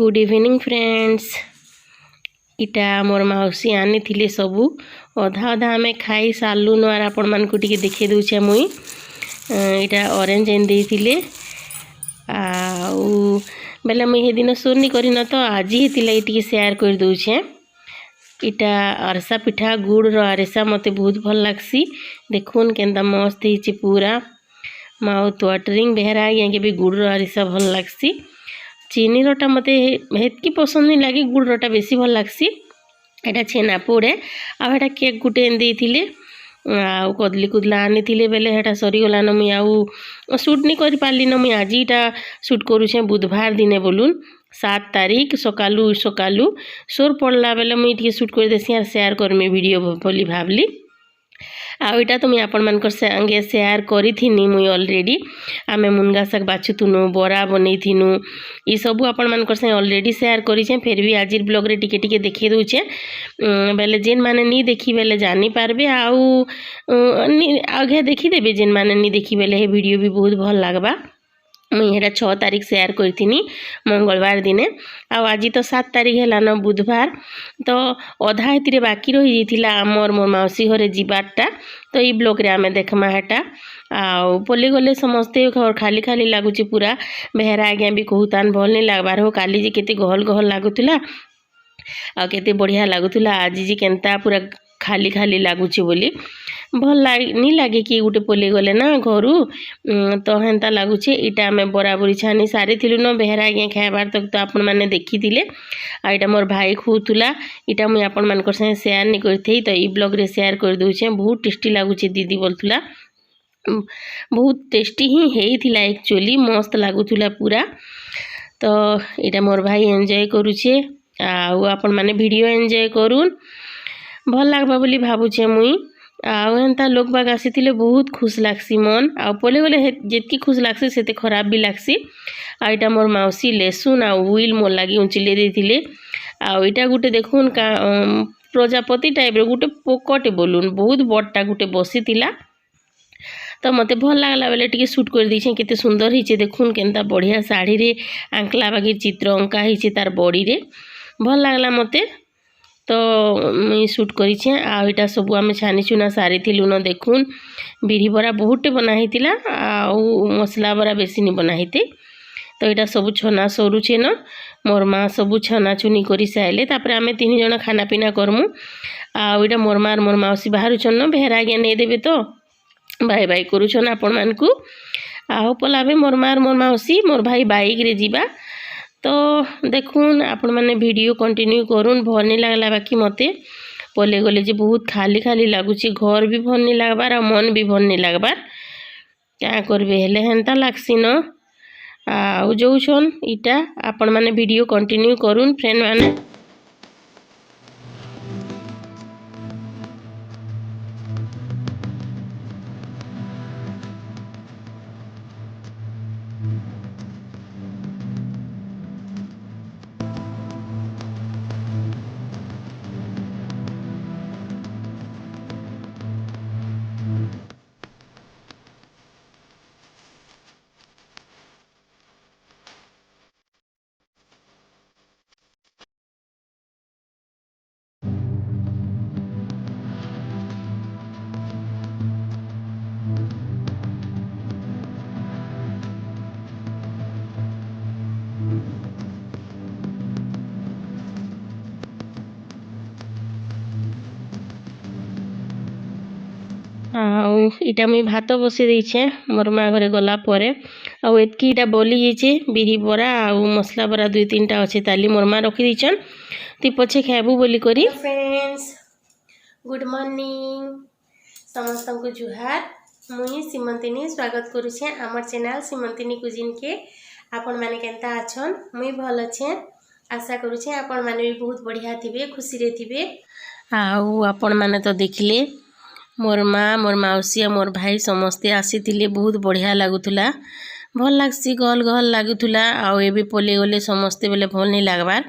Good evening friends. इटा मोर मौसी आनी थिले सबू अधा अधा आम खाई सारूनु आर आपण मान को टिके देखे दूचे मुई इटा ऑरेंज एन देइथिले आउ बेले मुई हे दिन सोनी करिन तो आज हेतिला टिके शेयर कर दूचे। इटा अरसा पिठा गुड़ रो अरसा मते बहुत भल लागसी। देखुन केंदा मस्त हिची पूरा माउथ वाटरिंग बेहरा ये भी गुड़ रो अरसा भल लागसी। चीनी रोटा मते हेतकी पसंद नहीं लगे, गुड़ रोटा बेसी भल लागसी। एटा छेना पोड़े आटा केक गुटे देइथिले आउ कदली कुदला आनी थिले बेले हेटा सरीगलान मुई आउ शूट नहीं करि पारली न। मुई आज इटा शूट करूछे बुधवार दिने बोलून 7 तारीख सकालू सोर पड़ला बेले मुई टिके शूट कर देसी आर शेयर करमी वीडियो बोली भाबली। आउ इटा तो मुई आपण मानकर संगे शेयर करी थिनी। मुई ऑलरेडी आमे मुनगा शाग बाछुथुनु बरा बनै थिनु ई सबू आपण मानकर संगे ऑलरेडी शेयर करिछे। फिर भी आज ब्लॉग रे टिके टिके देखि दउछे बेले जेन माने नी देखी बेले जानी पारबे आउ आगे देखी देबे। जेन माने नी देखी बेले हे वीडियो भी बहुत भल लागबा। मुई हेटा 6 तारीख शेयर करथिनी मंगलवार दिने आउ आज तो 7 तारीख है न बुधवार। तो अधा हेतिरे बाकी रही जाइथिला आमर मोर मौसी घरे जीवारटा। तो ई ब्लॉग रे आमे देखमा हेटा आउ पल्ली गले समस्ते घर खाली खाली लागुची पूरा बेहरा आज्ञा भी कहूतान भल नहीं लागबार हो। काली जी केते गहल गहल लागुतला आ केते बढ़िया लागुतला, आज जी केनता पूरा खाली खाली लागुची बोली भल नहीं लगे कि गोटे पल्ली गले ना घरू तो हेन्ता लगुचे। इटा आम बराबरी छानी सारी थिलु न बेहरा आज्ञा खाइबार तक तो आपण मैंने देखी थिले। आ इटा मोर भाई खुतुला इटा मुई आपण मानकर संगे शेयर नहीं करथई तो ई ब्लॉग रे शेयर कर दूचे। बहुत टेस्टी लगुचे दीदी बोलथुला, बहुत टेस्टी ही हेइथिला एक्चुअली मस्त लगुथुला पूरा। तो इटा मोर भाई एंजॉय करूचे आउ आपण माने वीडियो एंजॉय करून भल लागबा बोली भाबुचे मुई। आउ एंता लोक बाग आसीथिले बहुत खुश लागसी मन आउ पले गले जेतकी खुश लागसी सेते खराब भी लागसी। आ इटा मोर मौसी लेसुन आ उइल मोर लागी उंचिले देथिले। आउ इटा गुटे देखुन का प्रजापति टाइप रे गुटे पोकटे बोलून बहुत बड़टा गुटे बसीथिला। तो मते भल लागला बेले टिके शूट कर दीछे। केते सुंदर हिचे देखुन केनता बढ़िया साड़ी रे आंकला बागी चित्र अंका हिचे तार बॉडी रे भल लागला मते। तो मुई शूट करिछे आ इटा सब आम छानी चुना सारी थिलु न। देखुन बिरी बरा बहुटे बनाइतिला आउ मसला बरा बेसी नहीं बनाइते। तो इटा सब छना सरुछे न मोर माँ सब छना चुनी करी साइले तापर आमे 3 जण खाना पीना करमु। आउ इटा मोर माँ मोर मौसी बाहर छन न बेहरा आज्ञा नहीं देबे तो बाय बाय करूछन आपण मानकू। आउ पलाबे मोर माँ मोर मौसी मोर भाई बाइक रे जीवा। तो देखुन आपण माने वीडियो कंटिन्यू करूँ भल नहीं लगला बाकी मते पले गले जे बहुत खाली खाली लगुच। घर भी भल नहीं लगबार और मन भी भल नहीं लगबार क्या करबे हेले हेन्ता लागसी न। आउ जो छन इटा आपण माने वीडियो कंटिन्यू करूँ फ्रेंड माने। आउ इटा मुई भात बसी देछे मोर माँ घरे गला परे आउ एतकी इटा बोली जाइछे बिरी बरा आउ मसला बरा 2-3टा अच्छे ताली मोर माँ रखी दीछन ती पछे खाबू बोली करी। फ्रेंड्स गुड मॉर्निंग समस्त को जुहार। मुई सीमंतिनी स्वागत करुछे आमर चैनल सीमंतिनी कुजिन के। आपण माने केनता अछन? मुई भल अच्छे आशा करुछे आपण माने भी बहुत बढ़िया थिबे खुशी रे थिबे। आउ आपण माने तो देखले मोर माँ मोर मौसी मोर भाई समस्ते आसीथिले बहुत बढ़िया लगुला भल लागसी गहल गहल लगुला। आउ एबे पले गले समस्ते बेले भल नहीं लागबार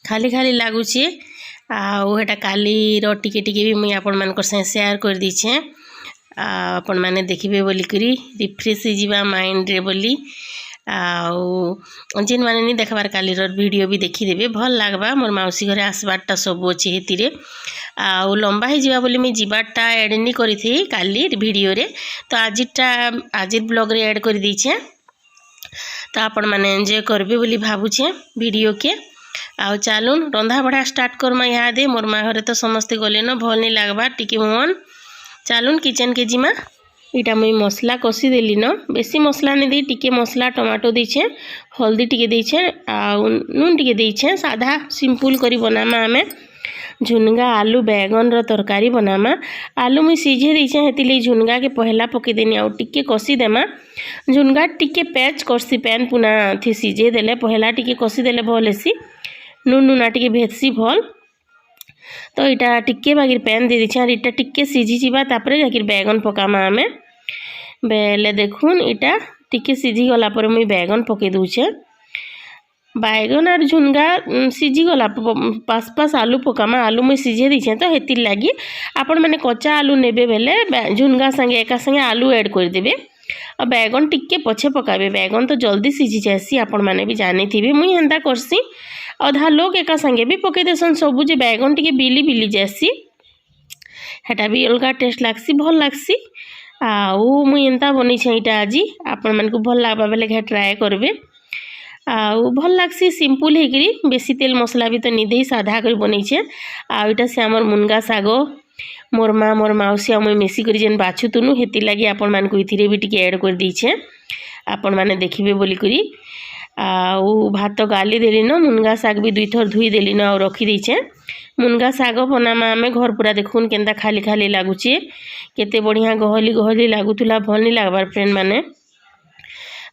खाली खाली लगुचे। आउ हेटा काली रो टिके टिके भी मुई आपण मानकर संगे शेयर कर दीछे आपण माने देखिबे बोली करी रिफ्रेश हो जिबा माइंड रे बोली। जेन माने नहीं देखबार कालीर वीडियो भी देखीदेवे भल लगवा मोर मौसी घरे आसबारटा सब अच्छे हेतिरे आउ लंबा हो जावा बोली मुझे जीवारटा एड नहीं करी थी काली वीडियो रे तो आज ब्लॉग रे ऐड कर दीछे तो आपण मैंने एंजॉय करबे बोली भावुछे वीडियो के आउ चलून रंधा बढ़ा स्टार्ट करमा यहाँ दे मोर माँ घरे तो समस्ते गले न भल नहीं लगवा टिके मन चलून किचन के जिमा इटा मुई मसला कषी देली न बेसी मसला नहीं दी टिके मसला टमाटो देछे हल्दी टिके देछे आउ नून टिके देछे साधा सिंपल करी बनामा आमे झुनगा आलू बैगन रो तरकारी बनामा आलू मुई सीझे देछे हेतिले झुनगा के पहला पके देनी आउ टिके कषी देमा झुनगा टिके पैच करसी पैन पुना थी सीझे देले पहला टिके कषी देले भल हेसी नून नूना टिके भेजसी भल तो इटा टिके बागिर पैन दे दीछे इटा टिके सीझी जीवा तापरे जाकिर बैगन पकामा आमे बेले देखुन इटा टिके सीझी गला पर मुई बैगन पके दूचे बैगन और झुनगा सीझी गला पास पास आलू पकामा आलू मुई सीझे दीछे तो हेतिर लगी आपण मैंने कच्चा आलू नेबे बेले झुनगा संगे एका संगे आलू ऐड कर देबे और बैगन टिके पछे पकाबे बैगन तो जल्दी सीझी जासी आपण मैंने भी जानी थी मुई हेंता करसी अधा लोग एका संगे भी पके देसन सबू जे बैगन टिके बिली बिली जासी हेटा भी अलगा टेस्ट लागसी भल लागसी आउ मुई एंता बनी छईटा आज आपण मानकु भल लागबा बेले घे ट्राई करबे आउ भल लागसी सिंपल हेकरी बेसी तेल मसला भी तो निदे साधा कर बनी छे आउ इटा से हमर मुनगा साग मोर माँ मोर मौसी आ मुई मिसी करी जेन बाछुतुनु हेति लागी आपण मानकु इथिरे भी टिके ऐड कर दीछे आपण माने देखिबे बोली करी आउ भात गाली देली न मुनगा साग भी दुई थर धुई देली न और रखी दीछे मुनगा साग बनामा आमे घर पूरा देखुन केनता खाली खाली लागुचे केते बढ़िया गहली गहली लागुतुला भल नहीं लागबार फ्रेंड माने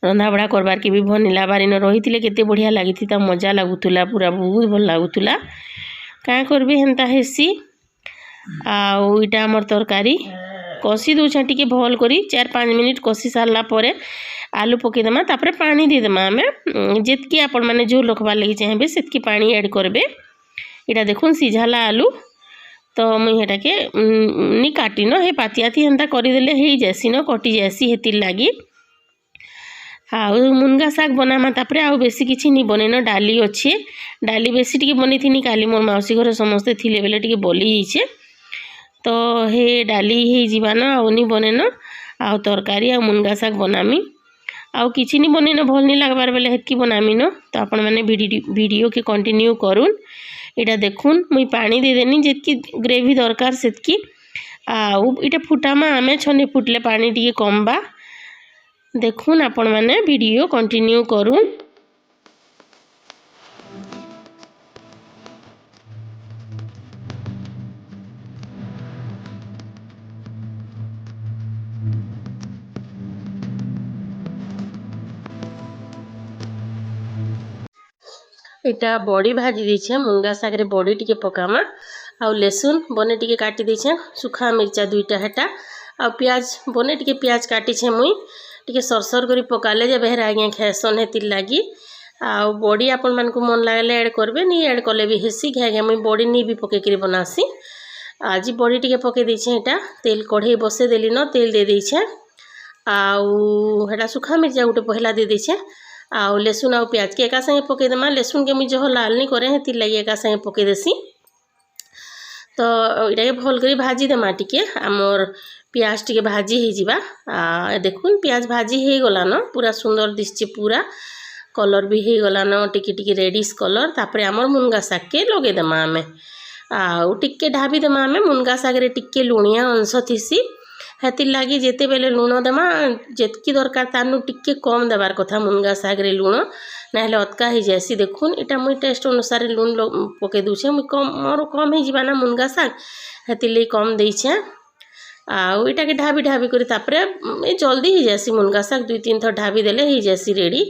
रंधा बड़ा करबार के भी भल नहीं लागबार इन रही केते बढ़िया लगी मजा लागुतुला पूरा बहुत भल लागुतुला क्या करबे हेंता हेसी आउ इटा हमर तरकारी कषी दूछे टिके भल करी 4-5 मिनिट कषी सारला परे आलू पकेदेमा तापरे पानी देदेमा आमे जेतकी आपण माने जो रखबार लगी चाहेबे सेतकी पानी ऐड करबे इटा देखुन सीझाला आलू तो मुई हेटा के नी काटी न हे पातियाथी हेंता करदेले हे जैसी न कटी जैसी हेतिर लागी आउ मुनगा साग बनामा तापरे आउ बेसी किछि नी बने न डाली अच्छे डाली बेसी टिके बनी थी काली मोर मौसी घर समस्ते थिले बेले टिके बोली जाइछे तो हे डाली हे जीवा न आउ नी बने न आउ तरकारी आ मुनगा साग बनामी आउ किछि नी बने न भल नी लागबार बेले हेतकी बनामी न तो आपण माने वीडियो के कंटिन्यू करूँ इटा देखुन मुई पानी दे देनी जेतकी ग्रेवी दरकार सेतकी आउ इटा फुटामा आमे छने फुटले पानी टिके कम बा देखुन आपण माने वीडियो कंटिन्यू करूँ इटा बड़ी भाजी दीछे मुनगा सागरे बड़ी टिके पकामा आउ लहसुन बने टिके काटी दीछे सुखा मिर्चा 2टा हेटा आ प्याज बने टिके प्याज काटी छे मुई टिके सरसर करी पकाले जे बेहरा आगे खेसन हेतिर लागी आउ बड़ी आपण मानकु मन लागले ऐड करबे नी ऐड कले भी हेसी घे मुई बड़ी नी भी पके करी बनासी आज बड़ी टिके पके दीछे एटा तेल कढ़ई बसे देली न तेल दे दीछे आउ हेटा सुखा मिर्चा गोटे पहला दे दीछे आउ लहसुन आउ प्याज के एका संगे पकेदेमा लहसुन के मुझे जह लाल नहीं करे हेतिर लगी एका संगे पकेदेसी तो इटा के भल करी भाजी देमा टिके आमर प्याज टिके भाजी हो जीवा देखुन प्याज भाजी हो गला न पूरा सुंदर दिसचे पूरा कलर भी हो गला न टिके टिके रेडिश कलर तापरे आमर मुनगा साग के लगे देमा आमे आउ टिके ढाबी देमा आमे मुनगा साग रे टिके लुणिया अंश थिसी हेतिर लागी जेते बेले लुण देमा जेतकी दरकार तानु टिके कम देबार कथा मुनगा साग रे लुण नाहले अतका हो जासी देखुन इटा मुई टेस्ट अनुसार लुण पके दूछे मुई कम मोर कम हो जीवा ना मुनगा साग हेतिर लई कम देइछे आउ इटा के ढाबी ढाबी करी तापरे ए जल्दी हो जासी मुनगा साग 2-3 थर ढाबी देले हो जासी रेडी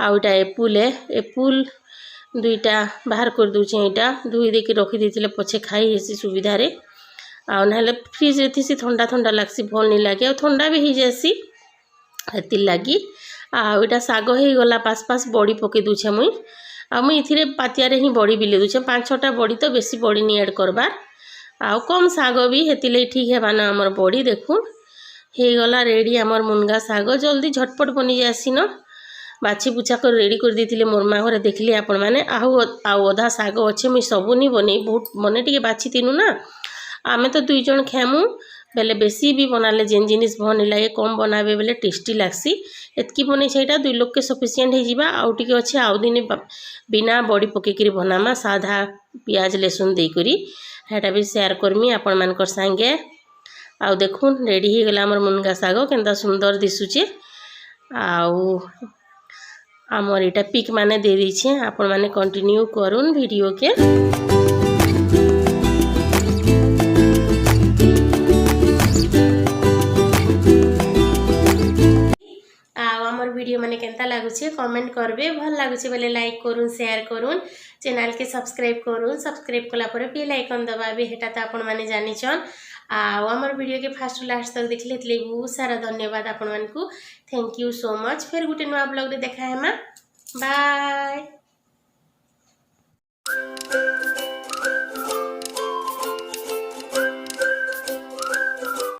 आउ इटा एपुल 2टा बाहर कर दूछे इटा धुई देके रखी देथिले पछे खाई हेसी सुविधा रे आउ नाहले फ्रिज रे थीसी ठंडा ठंडा लागसी भल नहीं लगे और ठंडा भी हो जासी हेतिर लागी आउ इटा साग हो गला पास पास बड़ी पके दूछे मुई आ मुई इथिरे पातिया रे ही बड़ी बिले दूछे 5-6टा बड़ी तो बेसी बड़ी नहीं ऐड करबार आउ कम साग भी हेतिले ठीक है बाना हमर बड़ी देखुन हे गला रेडी हमर मुनगा साग जल्दी झटपट बनी जासी न बाछि बुछा कर रेडी कर देथिले मोर माँ घरे देखली आपण माने आउ अधा शाग अच्छे मुई सबू नहीं बनै बहुत मने टिके बाछि तिनु ना आमे तो 2 जन खेमु बेले बेसी भी बनाले जेन जिनिस भल लगे कम बनाबे बेले टेस्टी लागसी एतकी बनै छैटा 2 लोग के सफिशिएंट हे जिबा आउ टिके अच्छे आउ दिन बिना बड़ी पकेकरी बनामा साधा प्याज लहसुन दे करी हेटा भी शेयर करमी आपण मानकर संगे आउ देखुन रेडी हो गला हमर मुनगा साग केनता सुंदर दिसुचे आउ आमर इटा पिक माने दे दीछे आपण माने कंटिन्यू करूँ वीडियो के वीडियो माने केनता लागुचे कमेंट करबे भल लागुचे बेले लाइक करूँ शेयर करूँ चैनल के सब्सक्राइब कला पर बेल आइकन दबाबे हेटा तो आपण माने जानि छन आमर वीडियो के फास्ट लास्ट तक देखले तले बहुत सारा धन्यवाद आपण मानकू थैंक यू सो मच फिर गुटे नुआ ब्लॉग रे देखा हेमा बाय।